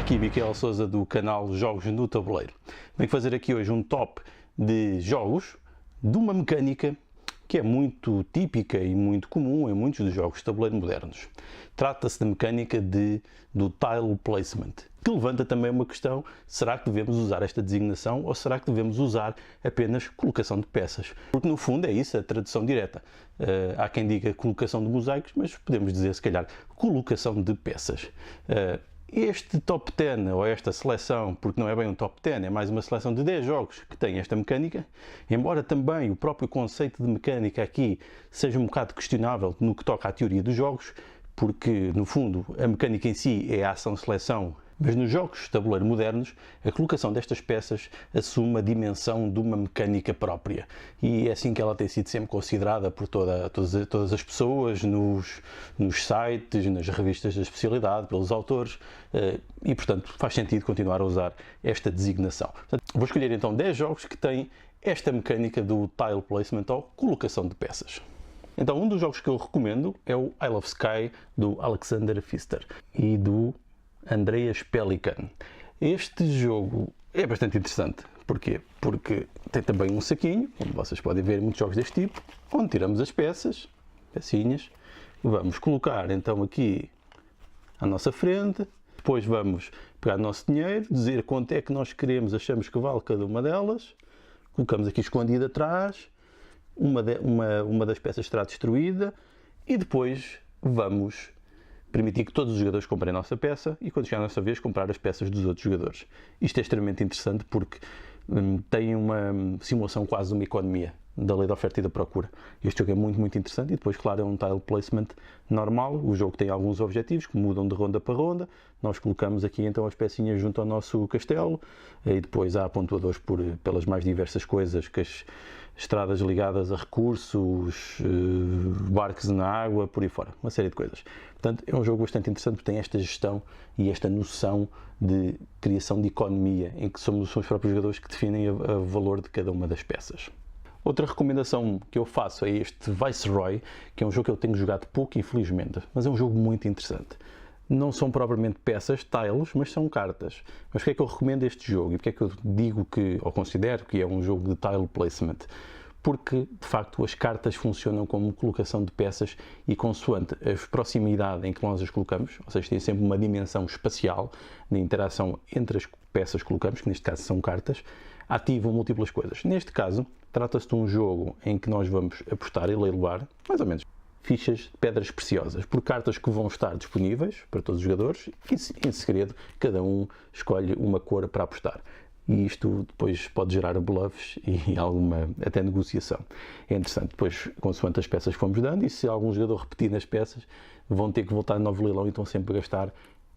Aqui Miquel Sousa do canal Jogos no Tabuleiro. Venho fazer aqui hoje um top de jogos de uma mecânica que é muito típica e muito comum em muitos dos jogos de tabuleiro modernos. Trata-se da mecânica do tile placement, que levanta também uma questão: será que devemos usar esta designação ou será que devemos usar apenas colocação de peças? Porque no fundo é isso a tradução direta. Há quem diga colocação de mosaicos, mas podemos dizer se calhar colocação de peças. Este top 10, ou esta seleção, porque não é bem um top 10, é mais uma seleção de 10 jogos que têm esta mecânica, embora também o próprio conceito de mecânica aqui seja um bocado questionável no que toca à teoria dos jogos, porque no fundo a mecânica em si é a ação-seleção, mas nos jogos de tabuleiro modernos a colocação destas peças assume a dimensão de uma mecânica própria e é assim que ela tem sido sempre considerada por todas as pessoas nos sites, nas revistas da especialidade, pelos autores e portanto faz sentido continuar a usar esta designação. Portanto, vou escolher então 10 jogos que têm esta mecânica do tile placement ou colocação de peças. Então um dos jogos que eu recomendo é o Isle of Skye do Alexander Pfister e do Andreas Pelikan. Este jogo é bastante interessante. Porquê? Porque tem também um saquinho, como vocês podem ver em muitos jogos deste tipo, onde tiramos as pecinhas, vamos colocar então aqui à nossa frente, depois vamos pegar o nosso dinheiro, dizer quanto é que nós queremos, achamos que vale cada uma delas, colocamos aqui escondido atrás, uma das peças será destruída e depois vamos permitir que todos os jogadores comprem a nossa peça e quando chegar a nossa vez comprar as peças dos outros jogadores. Isto é extremamente interessante porque tem uma simulação quase de uma economia da lei da oferta e da procura. Este jogo é muito interessante e depois, claro, é um tile placement normal. O jogo tem alguns objetivos que mudam de ronda para ronda. Nós colocamos aqui então as pecinhas junto ao nosso castelo e depois há pontuadores pelas mais diversas coisas, que as estradas ligadas a recursos, barcos na água, por aí fora, uma série de coisas. Portanto, é um jogo bastante interessante porque tem esta gestão e esta noção de criação de economia, em que são os próprios jogadores que definem o valor de cada uma das peças. Outra recomendação que eu faço é este Viceroy, que é um jogo que eu tenho jogado pouco, infelizmente, mas é um jogo muito interessante. Não são propriamente peças, tiles, mas são cartas. Mas porque é que eu recomendo este jogo? E porque é que eu digo que, ou considero que é um jogo de tile placement? Porque, de facto, as cartas funcionam como colocação de peças e consoante a proximidade em que nós as colocamos, ou seja, tem sempre uma dimensão espacial de interação entre as peças que colocamos, que neste caso são cartas, ativam múltiplas coisas. Neste caso, trata-se de um jogo em que nós vamos apostar e leiloar, mais ou menos, fichas de pedras preciosas, por cartas que vão estar disponíveis para todos os jogadores e, em segredo, cada um escolhe uma cor para apostar. E isto depois pode gerar bluffs e alguma até negociação. É interessante, depois, consoante as peças que fomos dando, e se algum jogador repetir nas peças, vão ter que voltar de novo leilão e estão sempre a gastar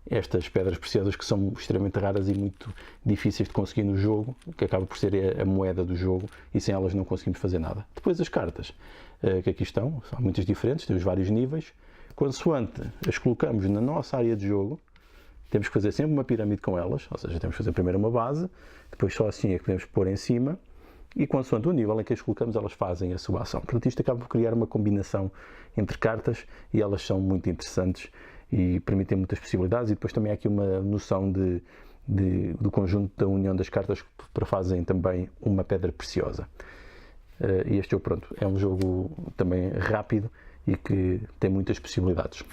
estas pedras preciosas que são extremamente raras e muito difíceis de conseguir no jogo, que acaba por ser a moeda do jogo e sem elas não conseguimos fazer nada. Depois as cartas que aqui estão, são muitas diferentes, temos vários níveis. Consoante as colocamos na nossa área de jogo, temos que fazer sempre uma pirâmide com elas, ou seja, temos que fazer primeiro uma base, depois só assim é que podemos pôr em cima e consoante o nível em que as colocamos, elas fazem a sua ação. Portanto, isto acaba por criar uma combinação entre cartas e elas são muito interessantes e permitem muitas possibilidades e depois também há aqui uma noção do conjunto da união das cartas que fazem também uma pedra preciosa. E este jogo, pronto, é um jogo também rápido e que tem muitas possibilidades.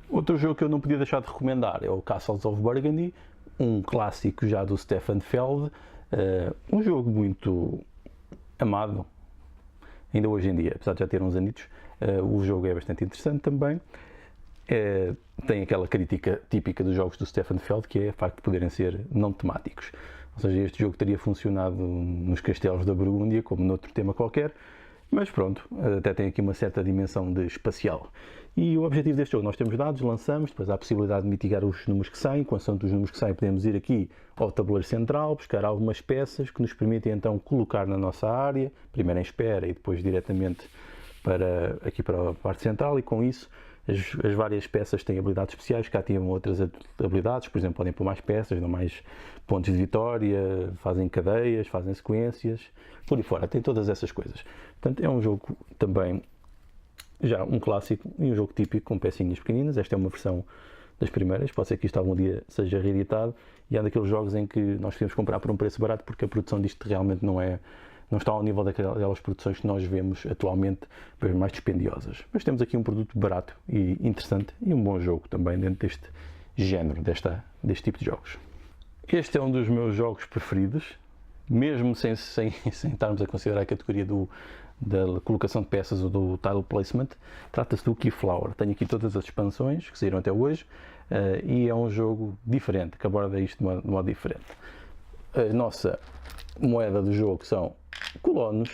Outro jogo que eu não podia deixar de recomendar é o Castles of Burgundy, um clássico já do Stefan Feld, um jogo muito amado ainda hoje em dia, apesar de já ter uns anitos. O jogo é bastante interessante também. tem aquela crítica típica dos jogos do Stefan Feld, que é o facto de poderem ser não temáticos. Ou seja, este jogo teria funcionado nos castelos da Burgúndia, como noutro tema qualquer, mas pronto, até tem aqui uma certa dimensão de espacial. E o objetivo deste jogo, nós temos dados, lançamos, depois há a possibilidade de mitigar os números que saem, consoante os números que saem podemos ir aqui ao tabuleiro central, buscar algumas peças que nos permitem então colocar na nossa área, primeiro em espera e depois diretamente aqui para a parte central, e com isso as várias peças têm habilidades especiais que ativam outras habilidades, por exemplo, podem pôr mais peças, dão mais pontos de vitória, fazem cadeias, fazem sequências, por aí fora, tem todas essas coisas. Portanto, é um jogo também, já um clássico e um jogo típico com pecinhas pequeninas. Esta é uma versão das primeiras, pode ser que isto algum dia seja reeditado, e é daqueles jogos em que nós podemos comprar por um preço barato porque a produção disto realmente não está ao nível daquelas produções que nós vemos atualmente, bem mais dispendiosas. Mas temos aqui um produto barato e interessante e um bom jogo também dentro deste género, deste tipo de jogos. Este é um dos meus jogos preferidos, mesmo sem estarmos a considerar a categoria da colocação de peças ou do tile placement. Trata-se do Keyflower. Tenho aqui todas as expansões que saíram até hoje e é um jogo diferente, que aborda isto de modo diferente. A nossa moeda do jogo são colonos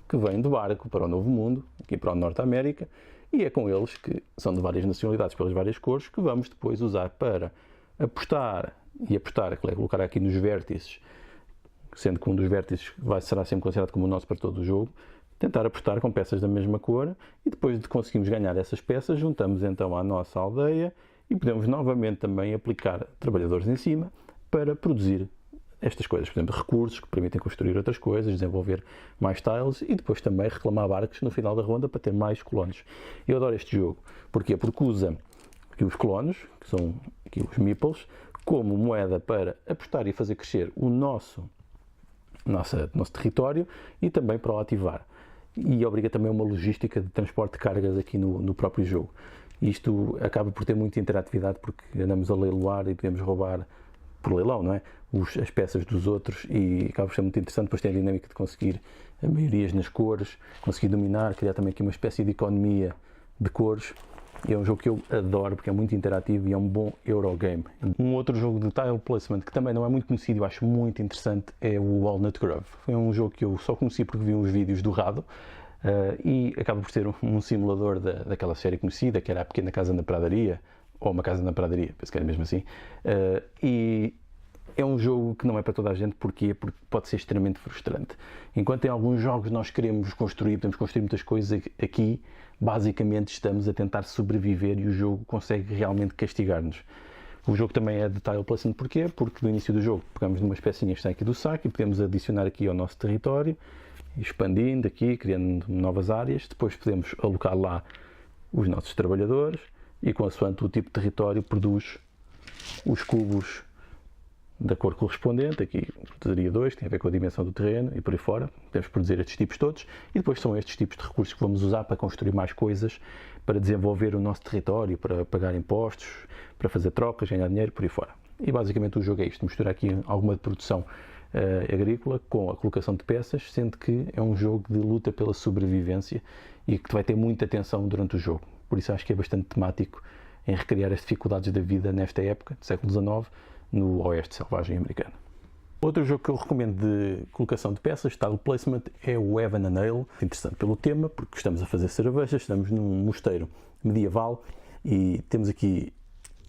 que vêm do barco para o Novo Mundo, aqui para o Norte América, e é com eles, que são de várias nacionalidades, pelas várias cores, que vamos depois usar para apostar, colocar aqui nos vértices, sendo que um dos vértices será sempre considerado como o nosso para todo o jogo, tentar apostar com peças da mesma cor, e depois de conseguirmos ganhar essas peças, juntamos então à nossa aldeia e podemos novamente também aplicar trabalhadores em cima para produzir estas coisas, por exemplo, recursos que permitem construir outras coisas, desenvolver mais tiles e depois também reclamar barcos no final da ronda para ter mais colonos. Eu adoro este jogo. Porquê? Porque usa aqui os colonos, que são aqui os meeples, como moeda para apostar e fazer crescer o nosso território e também para o ativar. E obriga também uma logística de transporte de cargas aqui no próprio jogo. Isto acaba por ter muita interatividade porque andamos a leiloar e podemos roubar por leilão, não é? As peças dos outros, e acaba por ser muito interessante. Depois tem a dinâmica de conseguir maiorias nas cores, conseguir dominar, criar também aqui uma espécie de economia de cores. E é um jogo que eu adoro porque é muito interativo e é um bom Eurogame. Um outro jogo de tile placement que também não é muito conhecido e eu acho muito interessante é o Walnut Grove. Foi um jogo que eu só conheci porque vi uns vídeos do Rado e acaba por ser um simulador daquela série conhecida, que era A Pequena Casa na Pradaria, ou Uma Casa na Pradaria, penso que era mesmo assim. E é um jogo que não é para toda a gente. Porquê? Porque pode ser extremamente frustrante. Enquanto em alguns jogos nós queremos construir, podemos construir muitas coisas, aqui basicamente estamos a tentar sobreviver e o jogo consegue realmente castigar-nos. O jogo também é de tile placement. Porquê? Porque no início do jogo pegamos numas pecinhas que estão aqui do saco e podemos adicionar aqui ao nosso território, expandindo aqui, criando novas áreas. Depois podemos alocar lá os nossos trabalhadores e, consoante o tipo de território, produz os cubos da cor correspondente. Aqui produziria 2, tem a ver com a dimensão do terreno e por aí fora. Podemos produzir estes tipos todos e depois são estes tipos de recursos que vamos usar para construir mais coisas, para desenvolver o nosso território, para pagar impostos, para fazer trocas, ganhar dinheiro, por aí fora. E basicamente o jogo é isto, misturar aqui alguma produção agrícola com a colocação de peças, sendo que é um jogo de luta pela sobrevivência e que vai ter muita atenção durante o jogo. Por isso acho que é bastante temático em recriar as dificuldades da vida nesta época, do século XIX, no Oeste Selvagem americano. Outro jogo que eu recomendo de colocação de peças, tile placement, é o Heaven and Ale. Interessante pelo tema, porque estamos a fazer cervejas, estamos num mosteiro medieval e temos aqui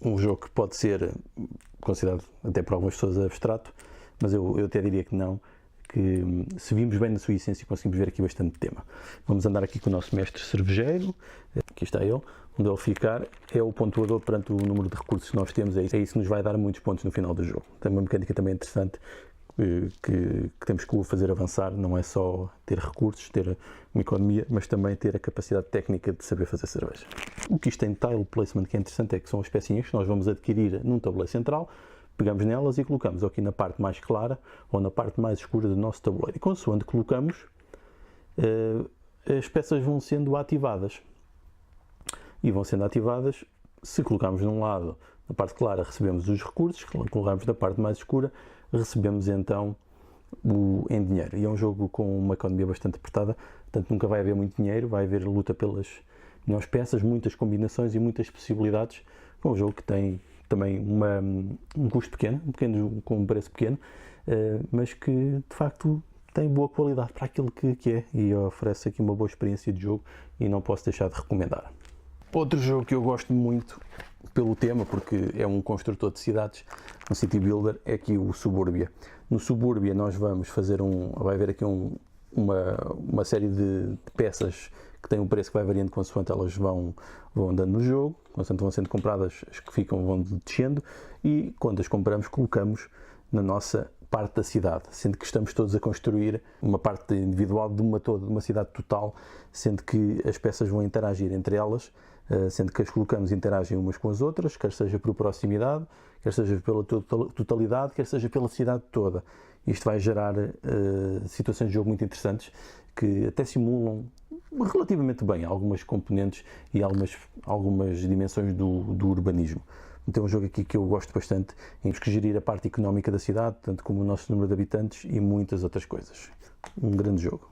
um jogo que pode ser considerado até por algumas pessoas abstrato, mas eu até diria que não, que se vimos bem na sua essência conseguimos ver aqui bastante tema. Vamos andar aqui com o nosso mestre cervejeiro, aqui está ele, onde ele ficar é o pontuador perante o número de recursos que nós temos, é isso que nos vai dar muitos pontos no final do jogo. Tem uma mecânica também interessante que temos que o fazer avançar, não é só ter recursos, ter uma economia, mas também ter a capacidade técnica de saber fazer cerveja. O que isto tem tile placement que é interessante é que são as pecinhas que nós vamos adquirir num tabuleiro central, pegamos nelas e colocamos aqui na parte mais clara ou na parte mais escura do nosso tabuleiro. E consoante colocamos, as peças vão sendo ativadas. E vão sendo ativadas, se colocarmos num lado, na parte clara, recebemos os recursos, colocarmos na parte mais escura, recebemos então em dinheiro. E é um jogo com uma economia bastante apertada, portanto nunca vai haver muito dinheiro, vai haver luta melhores peças, muitas combinações e muitas possibilidades. É um jogo que tem também um custo pequeno, com um preço pequeno, mas que de facto tem boa qualidade para aquilo que é e oferece aqui uma boa experiência de jogo e não posso deixar de recomendar. Outro jogo que eu gosto muito pelo tema, porque é um construtor de cidades, um city builder, é aqui o Suburbia. No Suburbia nós vamos fazer vai haver aqui uma série de peças que têm um preço que vai variando consoante elas vão andando no jogo, consoante vão sendo compradas, as que ficam vão descendo e quando as compramos colocamos na nossa parte da cidade, sendo que estamos todos a construir uma parte individual de uma cidade total, sendo que as peças vão interagir entre elas, sendo que as colocamos e interagem umas com as outras, quer seja por proximidade, quer seja pela totalidade, quer seja pela cidade toda. Isto vai gerar situações de jogo muito interessantes que até simulam relativamente bem algumas componentes e algumas dimensões do urbanismo. Então é um jogo aqui que eu gosto bastante, temos que gerir a parte económica da cidade, tanto como o nosso número de habitantes e muitas outras coisas. Um grande jogo.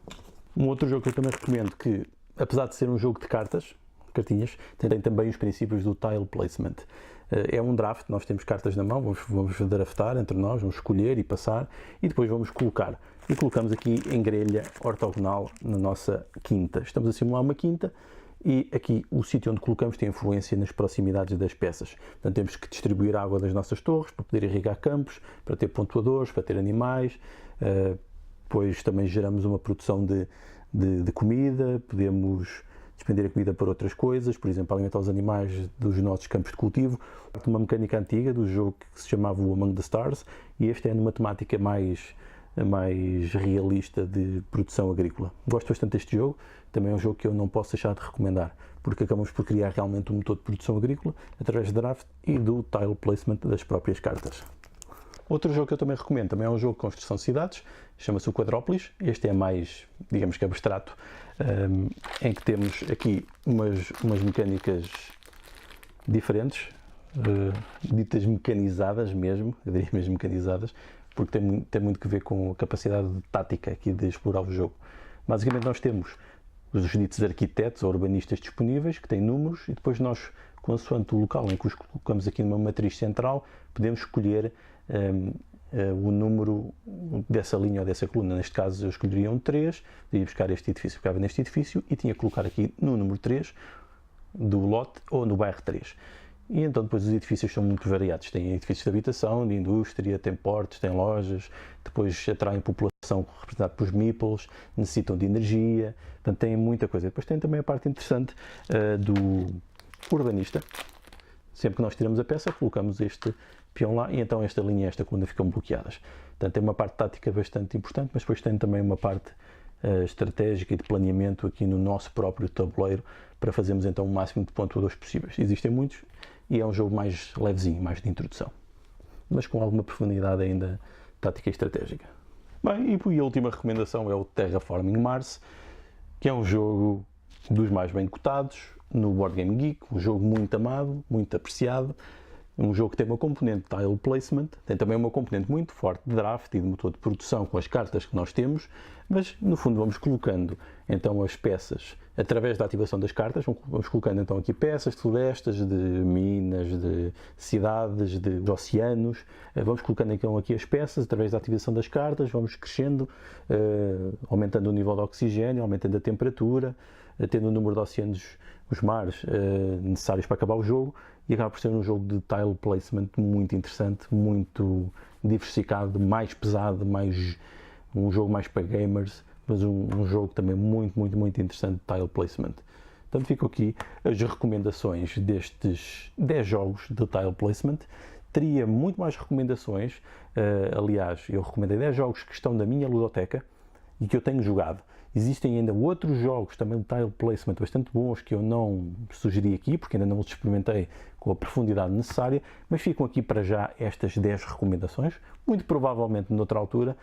Um outro jogo que eu também recomendo, que apesar de ser um jogo de cartinhas, tem também os princípios do tile placement. É um draft, nós temos cartas na mão, vamos draftar entre nós, vamos escolher e passar e depois vamos colocar. E colocamos aqui em grelha ortogonal na nossa quinta. Estamos a simular uma quinta e aqui o sítio onde colocamos tem influência nas proximidades das peças. Portanto, temos que distribuir a água das nossas torres para poder irrigar campos, para ter pontuadores, para ter animais. Depois também geramos uma produção de comida, podemos despender a comida para outras coisas, por exemplo, alimentar os animais dos nossos campos de cultivo. Uma mecânica antiga do jogo que se chamava o Among the Stars e este é numa temática mais realista de produção agrícola. Gosto bastante deste jogo, também é um jogo que eu não posso deixar de recomendar, porque acabamos por criar realmente um motor de produção agrícola através do draft e do tile placement das próprias cartas. Outro jogo que eu também recomendo também é um jogo de construção de cidades, chama-se o Quadrópolis. Este é mais, digamos que abstrato, em que temos aqui umas mecânicas diferentes, ditas mecanizadas mesmo, eu diria mesmo mecanizadas, porque tem muito que ver com a capacidade tática aqui de explorar o jogo. Basicamente nós temos os ditos arquitetos ou urbanistas disponíveis, que têm números, e depois nós, consoante o local em que os colocamos aqui numa matriz central, podemos escolher o número dessa linha ou dessa coluna. Neste caso eu escolheria um 3, ia buscar este edifício, ficava neste edifício e tinha que colocar aqui no número 3 do lote ou no bairro 3. E então depois os edifícios são muito variados, tem edifícios de habitação, de indústria, tem portos, tem lojas, depois atraem população representada pelos meeples, necessitam de energia, portanto tem muita coisa. Depois tem também a parte interessante do urbanista. Sempre que nós tiramos a peça, colocamos este peão lá e então esta linha e esta coluna ficam bloqueadas. Portanto tem uma parte tática bastante importante, mas depois tem também uma parte estratégica e de planeamento aqui no nosso próprio tabuleiro para fazermos então o máximo de pontuadores possíveis. Existem muitos e é um jogo mais levezinho, mais de introdução, mas com alguma profundidade ainda tática e estratégica. Bem, e a última recomendação é o Terraforming Mars, que é um jogo dos mais bem cotados no Board Game Geek, um jogo muito amado, muito apreciado, um jogo que tem uma componente de tile placement, tem também uma componente muito forte de draft e de motor de produção com as cartas que nós temos, mas no fundo vamos colocando então as peças através da ativação das cartas, vamos colocando então aqui peças de florestas, de minas, de cidades, de oceanos, vamos colocando então aqui as peças através da ativação das cartas, vamos crescendo, aumentando o nível de oxigênio, aumentando a temperatura, tendo o número de oceanos, os mares necessários para acabar o jogo, e acaba por ser um jogo de tile placement muito interessante, muito diversificado, mais pesado, um jogo mais para gamers, mas um jogo também muito interessante de tile placement. Portanto, ficam aqui as recomendações destes 10 jogos de tile placement. Teria muito mais recomendações, aliás, eu recomendei 10 jogos que estão na minha ludoteca e que eu tenho jogado. Existem ainda outros jogos também de tile placement bastante bons que eu não sugeri aqui, porque ainda não os experimentei com a profundidade necessária, mas ficam aqui para já estas 10 recomendações. Muito provavelmente noutra altura,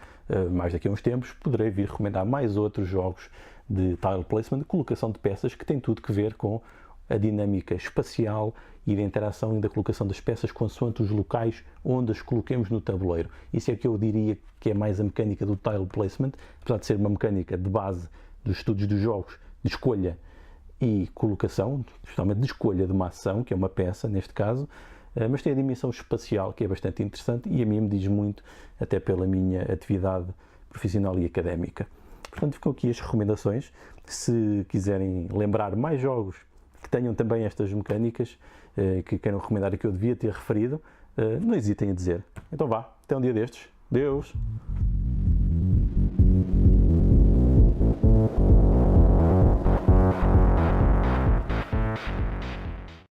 mais daqui a uns tempos, poderei vir recomendar mais outros jogos de tile placement, de colocação de peças, que tem tudo que ver com a dinâmica espacial e da interação e da colocação das peças consoante os locais onde as coloquemos no tabuleiro. Isso é que eu diria que é mais a mecânica do tile placement, apesar de ser uma mecânica de base dos estudos dos jogos, de escolha e colocação, justamente de escolha de uma ação, que é uma peça neste caso, mas tem a dimensão espacial, que é bastante interessante e a mim me diz muito, até pela minha atividade profissional e académica. Portanto, ficam aqui as recomendações. Se quiserem lembrar mais jogos que tenham também estas mecânicas, que queiram recomendar e que eu devia ter referido, não hesitem a dizer. Então vá, até um dia destes. Deus!